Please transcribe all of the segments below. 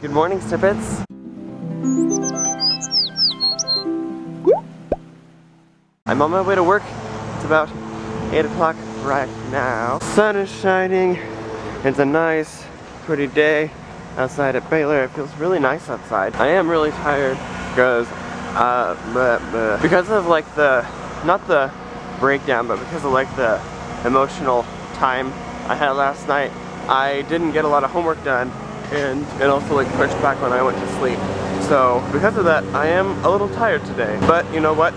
Good morning, Snippets. I'm on my way to work. It's about 8 o'clock right now. Sun is shining. It's a nice, pretty day outside at Baylor. It feels really nice outside. I am really tired because of like not the breakdown, but because of like the emotional time I had last night. I didn't get a lot of homework done, and it also like pushed back when I went to sleep. So because of that, I am a little tired today. But you know what?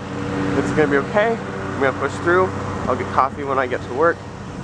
It's gonna be okay. I'm gonna push through. I'll get coffee when I get to work,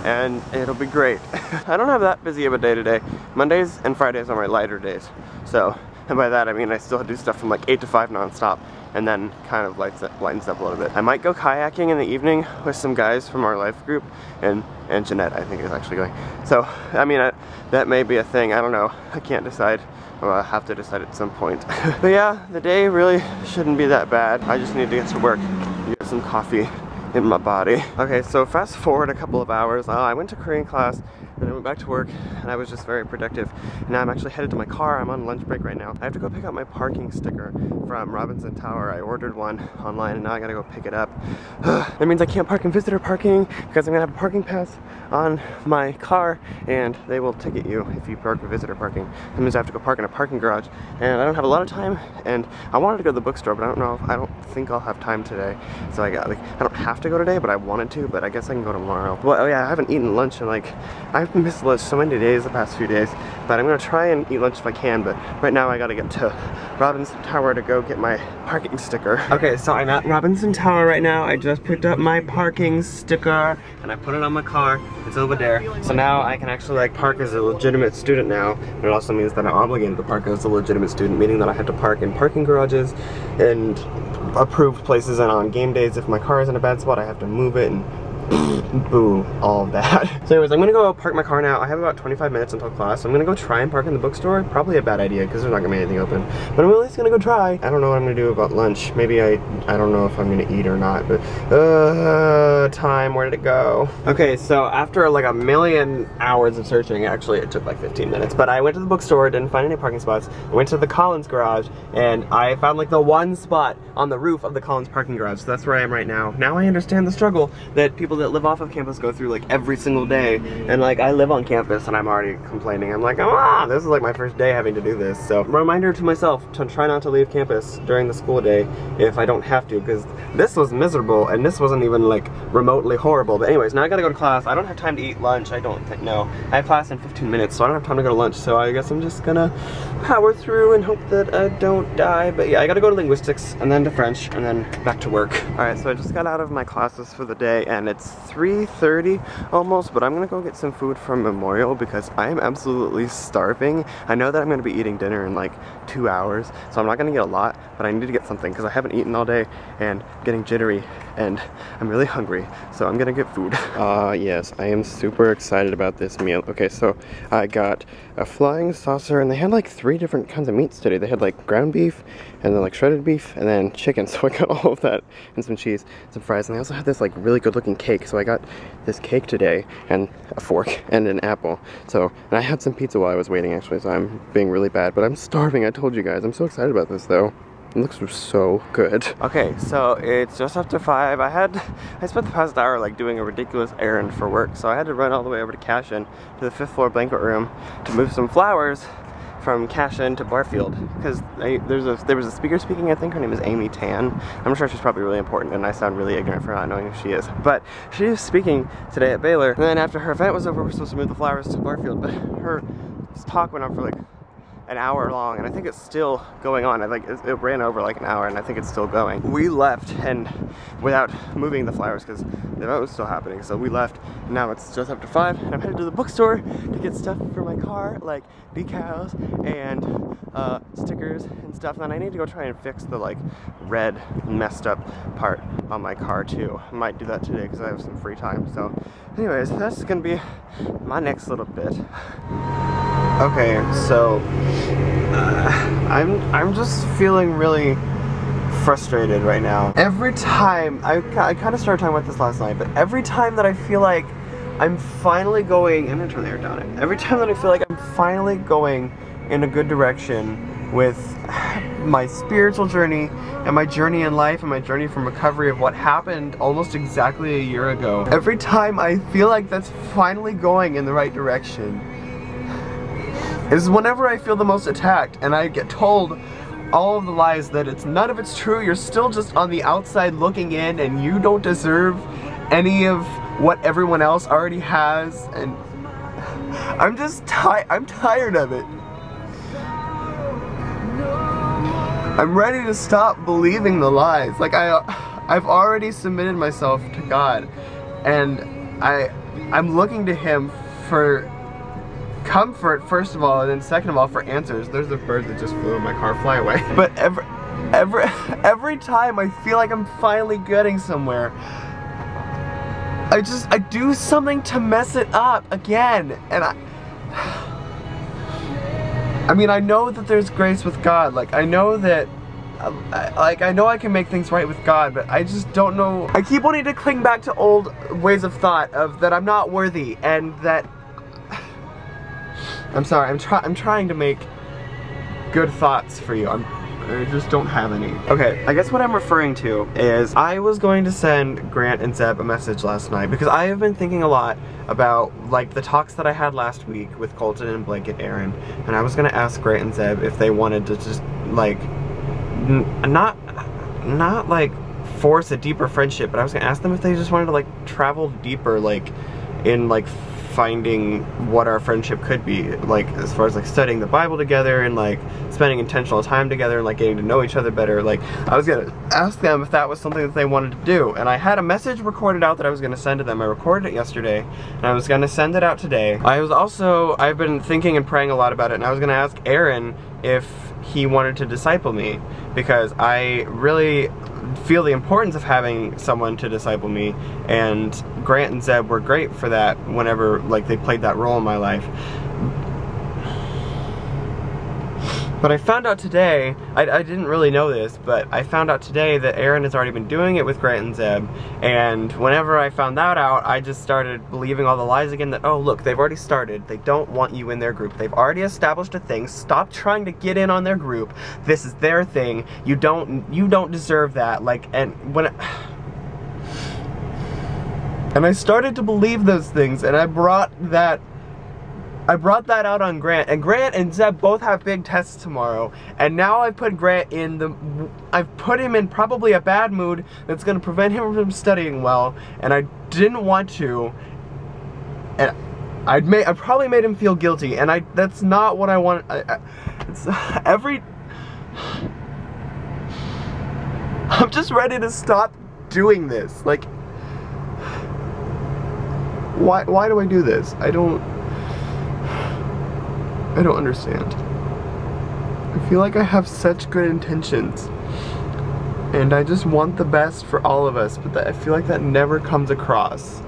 and it'll be great. I don't have that busy of a day today. Mondays and Fridays are my lighter days. So, and by that I mean I still do stuff from like 8 to 5 non-stop, and then kind of lightens up a little bit. I might go kayaking in the evening with some guys from our life group, and Jeanette I think is actually going. So, I mean, that may be a thing. I don't know. I can't decide. Well, I'll have to decide at some point. But yeah, the day really shouldn't be that bad. I just need to get to work and get some coffee in my body. Okay, so fast forward a couple of hours. I went to Korean class, then I went back to work, and I was just very productive. And now I'm actually headed to my car. I'm on lunch break right now. I have to go pick up my parking sticker from Robinson Tower. I ordered one online, and now I gotta go pick it up. That means I can't park in visitor parking because I'm gonna have a parking pass on my car, and they will ticket you if you park in visitor parking. That means I have to go park in a parking garage, and I don't have a lot of time. And I wanted to go to the bookstore, but I don't think I'll have time today. So I don't have to go today, but I wanted to. But I guess I can go tomorrow. Well, oh yeah, I haven't eaten lunch in like, I've missed lunch so many days the past few days, but I'm gonna try and eat lunch if I can. But right now I gotta get to Robinson Tower to go get my parking sticker. Okay, so I'm at Robinson Tower right now. I just picked up my parking sticker and I put it on my car. It's over there. So now I can actually like park as a legitimate student now. And it also means that I'm obligated to park as a legitimate student, meaning that I have to park in parking garages and approved places, and on game days if my car is in a bad spot I have to move it, and boo, all of that. So anyways, I'm gonna go park my car now. I have about 25 minutes until class. So I'm gonna go try and park in the bookstore. Probably a bad idea because there's not gonna be anything open. But I'm at least gonna go try. I don't know what I'm gonna do about lunch. Maybe I don't know if I'm gonna eat or not, but time, where did it go? Okay, so after like a million hours of searching, actually it took like 15 minutes, but I went to the bookstore, didn't find any parking spots. I went to the Collins garage, and I found like the one spot on the roof of the Collins parking garage. So that's where I am right now. Now I understand the struggle that people that live off of campus go through like every single day, and like I live on campus and I'm already complaining. I'm like, this is like my first day having to do this. So reminder to myself to try not to leave campus during the school day if I don't have to, because this was miserable and this wasn't even like remotely horrible. But anyways, now I gotta go to class. I don't have time to eat lunch. I have class in 15 minutes, so I don't have time to go to lunch. So I guess I'm just gonna power through and hope that I don't die. But yeah, I gotta go to linguistics and then to French and then back to work. Alright, so I just got out of my classes for the day and it's 3:30 almost, but I'm gonna go get some food from Memorial because I am absolutely starving. I know that I'm gonna be eating dinner in like 2 hours, so I'm not gonna get a lot, but I need to get something because I haven't eaten all day and I'm getting jittery and I'm really hungry, so I'm gonna get food. Yes, I am super excited about this meal. Okay, so I got a flying saucer, and they had like 3 different kinds of meats today. They had like ground beef, and then like shredded beef, and then chicken. So I got all of that, and some cheese, some fries, and they also had this like really good looking cake. So I got this cake today, and a fork, and an apple. So, and I had some pizza while I was waiting actually, so I'm being really bad, but I'm starving. I told you guys. I'm so excited about this though. It looks so good. Okay, so it's just after 5. I spent the past hour like doing a ridiculous errand for work, so I had to run all the way over to Cashin to the 5th floor banquet room to move some flowers from Cashin to Barfield, because there was a speaker speaking. I think her name is Amy Tan. I'm sure she's probably really important, and I sound really ignorant for not knowing who she is. But she is speaking today at Baylor, and then after her event was over, we're supposed to move the flowers to Barfield, but her talk went on for like an hour long, and I think it's still going on. It ran over like an hour, and I think it's still going. We left and without moving the flowers because the event was still happening, so we left, and now it's just after 5, and I'm headed to the bookstore to get stuff for my car, like decals and stickers and stuff. And then I need to go try and fix the like red messed up part on my car too. I might do that today because I have some free time. So anyways, that's gonna be my next little bit. Okay, so I'm just feeling really frustrated right now. Every time, I kind of started talking about this last night, but every time that I feel like I'm finally going, I'm gonna turn the air down. Every time that I feel like I'm finally going in a good direction with my spiritual journey and my journey in life and my journey from recovery of what happened almost exactly a year ago. Every time I feel like that's finally going in the right direction is whenever I feel the most attacked and I get told all of the lies that none of it's true, you're still just on the outside looking in and you don't deserve any of what everyone else already has, and I'm tired of it. I'm ready to stop believing the lies. Like I've already submitted myself to God, and I'm looking to Him for comfort, first of all, and then second of all for answers. There's a bird that just flew in my car. Fly away. But every time I feel like I'm finally getting somewhere, I do something to mess it up again, and I mean, I know that there's grace with God. Like, I know that, I know I can make things right with God, but I just don't know. I keep wanting to cling back to old ways of thought of that I'm not worthy, and that I'm sorry. I'm trying to make good thoughts for you. I just don't have any. Okay, I guess what I'm referring to is I was going to send Grant and Zeb a message last night because I have been thinking a lot about like the talks that I had last week with Colton and Blake and Aaron, and I was gonna ask Grant and Zeb if they wanted to just like not like force a deeper friendship, but I was gonna ask them if they just wanted to like travel deeper, like in like finding what our friendship could be, like as far as like studying the Bible together and like spending intentional time together and like getting to know each other better. Like I was gonna ask them if that was something that they wanted to do, and I had a message recorded out that I was gonna send to them. I recorded it yesterday and I was gonna send it out today. I've been thinking and praying a lot about it, and I was gonna ask Aaron if he wanted to disciple me, because I really feel the importance of having someone to disciple me, and Grant and Zeb were great for that whenever like they played that role in my life. But I found out today, I didn't really know this, but I found out today that Aaron has already been doing it with Grant and Zeb, and whenever I found that out, I just started believing all the lies again that, oh look, they've already started, they don't want you in their group, they've already established a thing, stop trying to get in on their group, this is their thing, you don't deserve that, like, and I started to believe those things, and I brought that out on Grant, and Grant and Zeb both have big tests tomorrow, and now I've put Grant in I've put him in probably a bad mood that's going to prevent him from studying well, and I didn't want to, and I probably made him feel guilty, and that's not what I want. I'm just ready to stop doing this. Like, why do I do this? I don't understand. I feel like I have such good intentions, and I just want the best for all of us, but I feel like that never comes across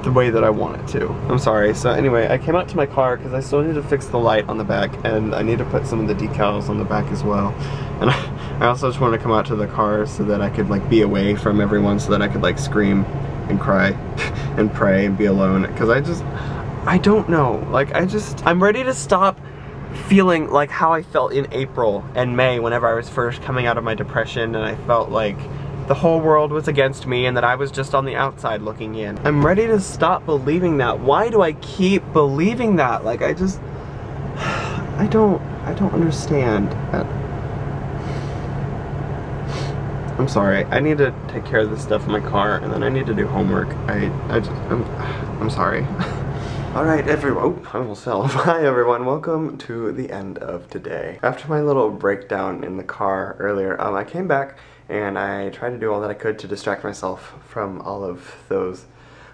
the way that I want it to. I'm sorry. So anyway, I came out to my car because I still need to fix the light on the back, and I need to put some of the decals on the back as well. And I also just wanted to come out to the car so that I could like be away from everyone, so that I could like scream and cry and pray and be alone, because I don't know, like I'm ready to stop feeling like how I felt in April and May whenever I was first coming out of my depression, and I felt like the whole world was against me and that I was just on the outside looking in. I'm ready to stop believing that. Why do I keep believing that? Like I don't understand. I'm sorry, I need to take care of this stuff in my car, and then I need to do homework. I'm sorry. Alright everyone, oh, I almost fell. Hi everyone, welcome to the end of today. After my little breakdown in the car earlier, I came back and I tried to do all that I could to distract myself from all of those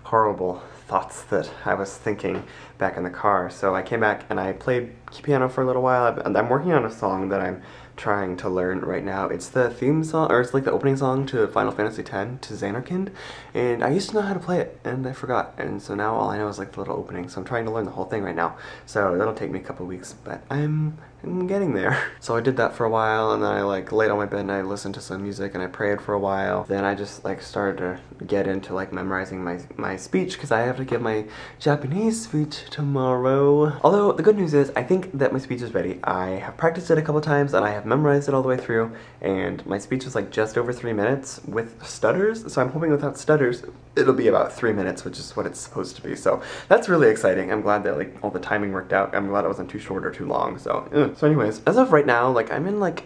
horrible thoughts that I was thinking back in the car. So I came back and I played piano for a little while. I'm working on a song that I'm trying to learn right now. It's the theme song, or it's like the opening song to Final Fantasy X, to Xanarkand, and I used to know how to play it, and I forgot, and so now all I know is like the little opening, so I'm trying to learn the whole thing right now. So that'll take me a couple weeks, but I'm getting there. So I did that for a while, and then I like laid on my bed and I listened to some music and I prayed for a while. Then I just like started to get into like memorizing my speech, because I have to give my Japanese speech tomorrow. Although the good news is I think that my speech is ready. I have practiced it a couple times and I have memorized it all the way through, and my speech is like just over 3 minutes with stutters, so I'm hoping without stutters it'll be about 3 minutes, which is what it's supposed to be. So that's really exciting. I'm glad that like all the timing worked out. I'm glad it wasn't too short or too long. So anyways, as of right now, like I'm in like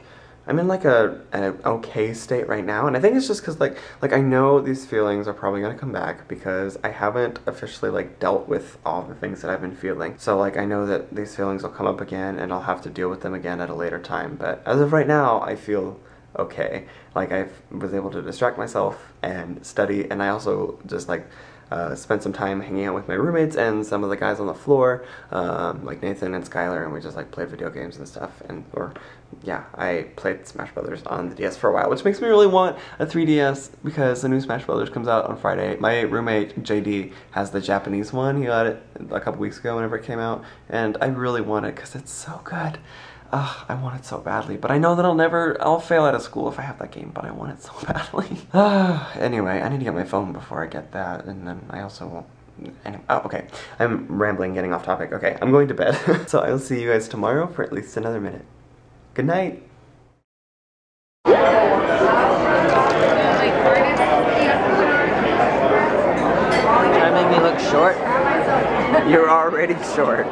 an okay state right now, and I think it's just because like I know these feelings are probably gonna come back because I haven't officially like dealt with all the things that I've been feeling. So like I know that these feelings will come up again and I'll have to deal with them again at a later time. But as of right now, I feel okay. Like I was able to distract myself and study, and I also just like spent some time hanging out with my roommates and some of the guys on the floor, like Nathan and Skylar, and we just like played video games and stuff. And yeah, I played Smash Brothers on the DS for a while, which makes me really want a 3DS because the new Smash Brothers comes out on Friday. My roommate JD has the Japanese one. He got it a couple weeks ago whenever it came out, and I really want it because it's so good. I want it so badly, but I know that I'll fail out of school if I have that game, but I want it so badly. Anyway, I need to get my phone before I get that, and then I also won't. Anyway, oh, okay. I'm rambling, getting off topic. Okay, I'm going to bed. So I'll see you guys tomorrow for at least another minute. Good night. Trying to make me look short? You're already short.